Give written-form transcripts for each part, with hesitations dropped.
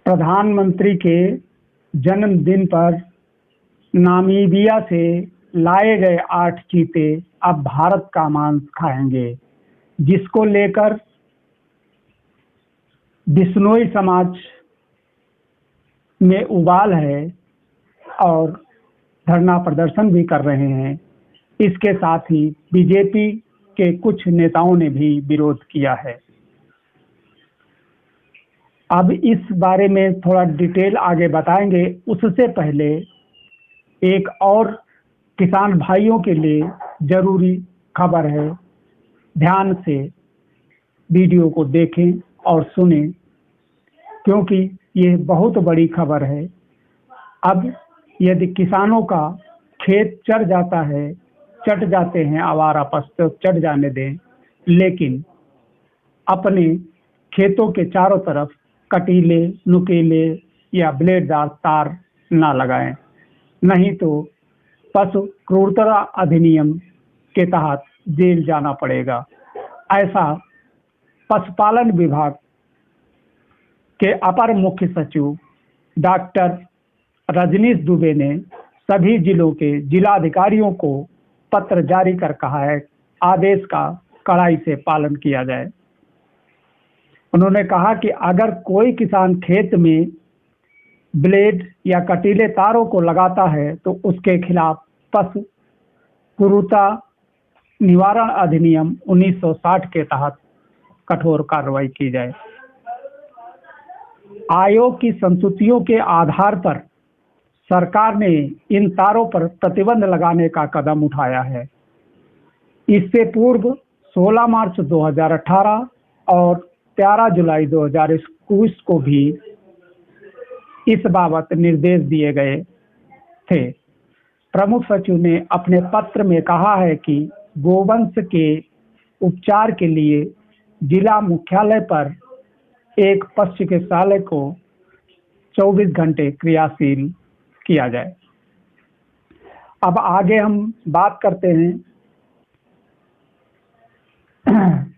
प्रधानमंत्री के जन्मदिन पर नामीबिया से लाए गए 8 चीते अब भारत का मांस खाएंगे, जिसको लेकर बिश्नोई समाज में उबाल है और धरना प्रदर्शन भी कर रहे हैं। इसके साथ ही बीजेपी के कुछ नेताओं ने भी विरोध किया है। अब इस बारे में थोड़ा डिटेल आगे बताएंगे। उससे पहले एक और किसान भाइयों के लिए ज़रूरी खबर है। ध्यान से वीडियो को देखें और सुनें, क्योंकि ये बहुत बड़ी खबर है। अब यदि किसानों का खेत चढ़ जाता है, चढ़ जाते हैं, आवारा पशु चढ़ जाने दें, लेकिन अपने खेतों के चारों तरफ कटीले, नुकीले या ब्लेडदार तार ना लगाएं, नहीं तो पशु क्रूरता अधिनियम के तहत जेल जाना पड़ेगा। ऐसा पशुपालन विभाग के अपर मुख्य सचिव डॉक्टर रजनीश दुबे ने सभी जिलों के जिलाधिकारियों को पत्र जारी कर कहा है, आदेश का कड़ाई से पालन किया जाए। उन्होंने कहा कि अगर कोई किसान खेत में ब्लेड या कटीले तारों को लगाता है तो उसके खिलाफ पशु क्रूरता निवारण अधिनियम 1960 के तहत कठोर कार्रवाई की जाए। आयोग की संस्तुतियों के आधार पर सरकार ने इन तारों पर प्रतिबंध लगाने का कदम उठाया है। इससे पूर्व 16 मार्च 2018 और 13 जुलाई 2021 को भी इस बाबत निर्देश दिए गए थे। प्रमुख सचिव ने अपने पत्र में कहा है कि गोवंश के उपचार के लिए जिला मुख्यालय पर एक पशु चिकित्सालय को 24 घंटे क्रियाशील किया जाए। अब आगे हम बात करते हैं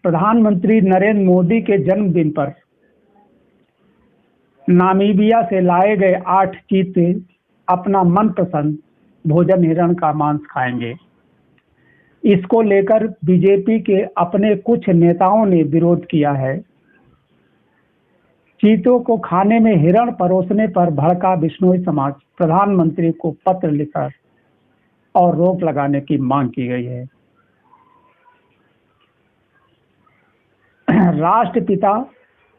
प्रधानमंत्री नरेंद्र मोदी के जन्मदिन पर नामीबिया से लाए गए 8 चीते अपना मनपसंद भोजन हिरण का मांस खाएंगे। इसको लेकर बीजेपी के अपने कुछ नेताओं ने विरोध किया है। चीतों को खाने में हिरण परोसने पर भड़का बिश्नोई समाज प्रधानमंत्री को पत्र लिखकर और रोक लगाने की मांग की गई है। राष्ट्रपिता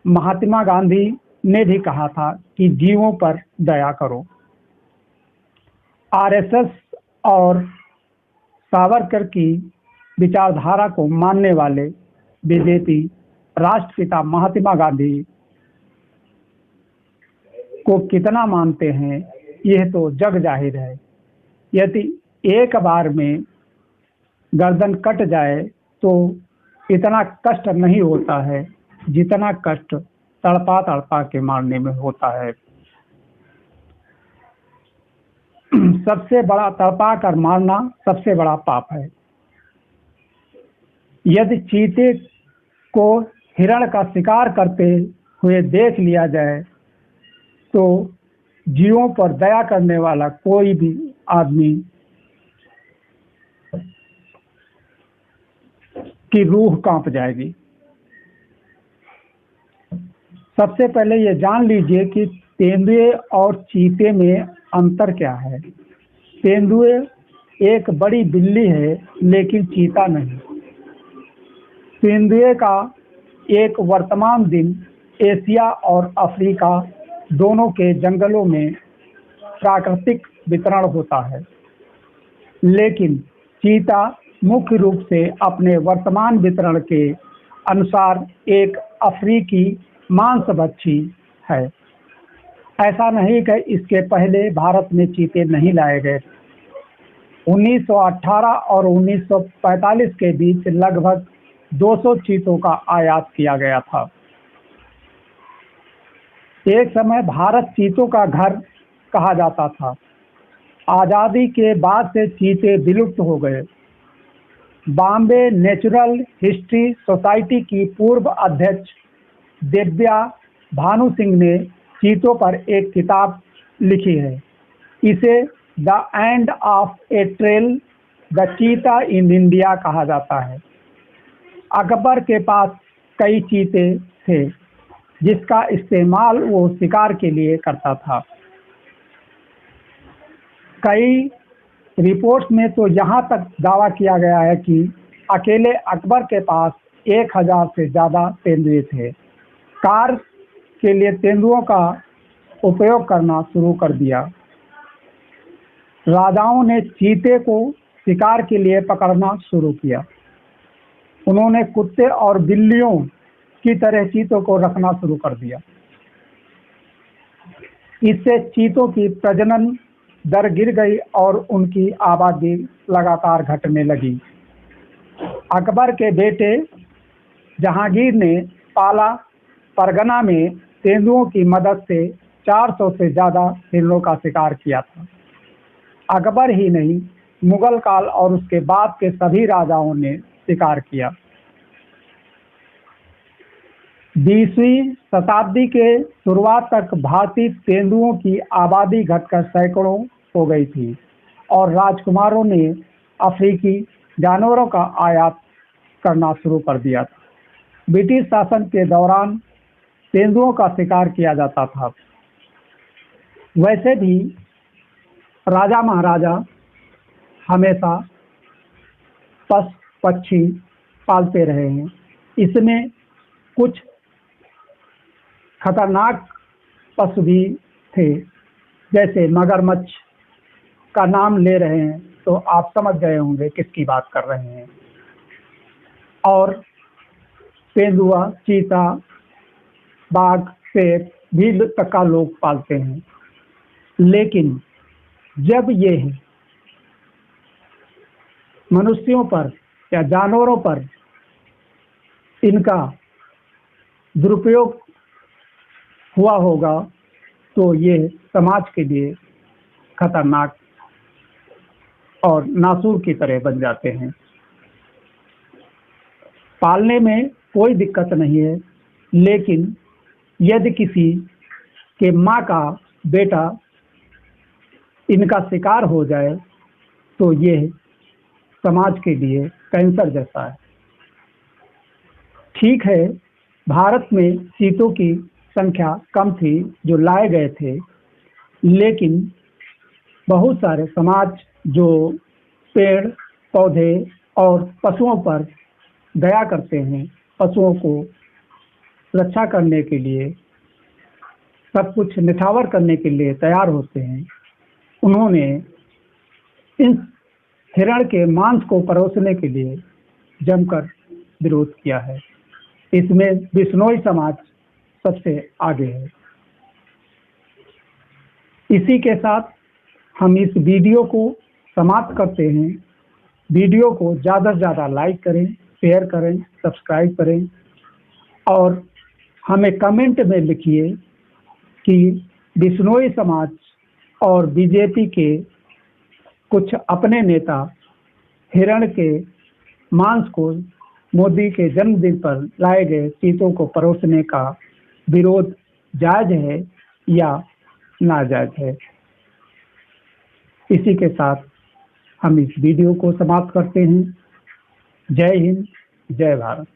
महात्मा गांधी ने भी कहा था कि जीवों पर दया करो। आरएसएस और सावरकर की विचारधारा को मानने वाले बीजेपी राष्ट्रपिता महात्मा गांधी को कितना मानते हैं, यह तो जग जाहिर है। यदि एक बार में गर्दन कट जाए तो इतना कष्ट नहीं होता है जितना कष्ट तड़पा तड़पा के मारने में होता है। सबसे बड़ा तड़पा कर मारना सबसे बड़ा पाप है। यदि चीते को हिरण का शिकार करते हुए देख लिया जाए तो जीवों पर दया करने वाला कोई भी आदमी की रूह कांप जाएगी। सबसे पहले ये जान लीजिए कि तेंदुए और चीते में अंतर क्या है। तेंदुए एक बड़ी बिल्ली है, लेकिन चीता नहीं। तेंदुए का एक वर्तमान दिन एशिया और अफ्रीका दोनों के जंगलों में प्राकृतिक वितरण होता है, लेकिन चीता मुख्य रूप से अपने वर्तमान वितरण के अनुसार एक अफ्रीकी मांसभक्षी है। ऐसा नहीं कि इसके पहले भारत में चीते नहीं लाए गए। 1918 और 1945 के बीच लगभग 200 चीतों का आयात किया गया था। एक समय भारत चीतों का घर कहा जाता था। आज़ादी के बाद से चीते विलुप्त हो गए। बॉम्बे नेचुरल हिस्ट्री सोसाइटी की पूर्व अध्यक्ष दिव्या भानु सिंह ने चीतों पर एक किताब लिखी है। इसे the end of A trail the चीता इन इंडिया कहा जाता है। अकबर के पास कई चीते थे जिसका इस्तेमाल वो शिकार के लिए करता था। कई रिपोर्ट्स में तो यहाँ तक दावा किया गया है कि अकेले अकबर के पास 1000 से ज़्यादा तेंदुए थे। कार के लिए तेंदुओं का उपयोग करना शुरू कर दिया। राजाओं ने चीते को शिकार के लिए पकड़ना शुरू किया। उन्होंने कुत्ते और बिल्लियों की तरह चीतों को रखना शुरू कर दिया। इससे चीतों की प्रजनन दर गिर गई और उनकी आबादी लगातार घटने लगी। अकबर के बेटे जहांगीर ने पाला परगना में तेंदुओं की मदद से 400 से ज़्यादा हिरणों का शिकार किया था। अकबर ही नहीं, मुगल काल और उसके बाद के सभी राजाओं ने शिकार किया। 20वीं शताब्दी के शुरुआत तक भारतीय तेंदुओं की आबादी घटकर सैकड़ों हो गई थी और राजकुमारों ने अफ्रीकी जानवरों का आयात करना शुरू कर दिया था। ब्रिटिश शासन के दौरान तेंदुओं का शिकार किया जाता था। वैसे भी राजा महाराजा हमेशा पक्षी पालते रहे हैं। इसमें कुछ खतरनाक पशु भी थे, जैसे मगरमच्छ का नाम ले रहे हैं तो आप समझ गए होंगे किसकी बात कर रहे हैं। और तेंदुआ, चीता, बाघ, शेर भी तक का लोग पालते हैं। लेकिन जब ये मनुष्यों पर या जानवरों पर इनका दुरुपयोग हुआ होगा तो ये समाज के लिए खतरनाक और नासूर की तरह बन जाते हैं। पालने में कोई दिक्कत नहीं है, लेकिन यदि किसी के माँ का बेटा इनका शिकार हो जाए तो ये समाज के लिए कैंसर जैसा है। ठीक है, भारत में चीतों की संख्या कम थी जो लाए गए थे, लेकिन बहुत सारे समाज जो पेड़ पौधे और पशुओं पर दया करते हैं, पशुओं को रक्षा करने के लिए, सब कुछ निछावर करने के लिए तैयार होते हैं, उन्होंने इन हिरण के मांस को परोसने के लिए जमकर विरोध किया है। इसमें बिश्नोई समाज सबसे आगे है। इसी के साथ हम इस वीडियो को समाप्त करते हैं। वीडियो को ज़्यादा से ज़्यादा लाइक करें, शेयर करें, सब्सक्राइब करें और हमें कमेंट में लिखिए कि बिश्नोई समाज और बीजेपी के कुछ अपने नेता हिरण के मांस को मोदी के जन्मदिन पर लाए गए चीतों को परोसने का विरोध जायज है या नाजायज है। इसी के साथ हम इस वीडियो को समाप्त करते हैं। जय हिंद, जय भारत।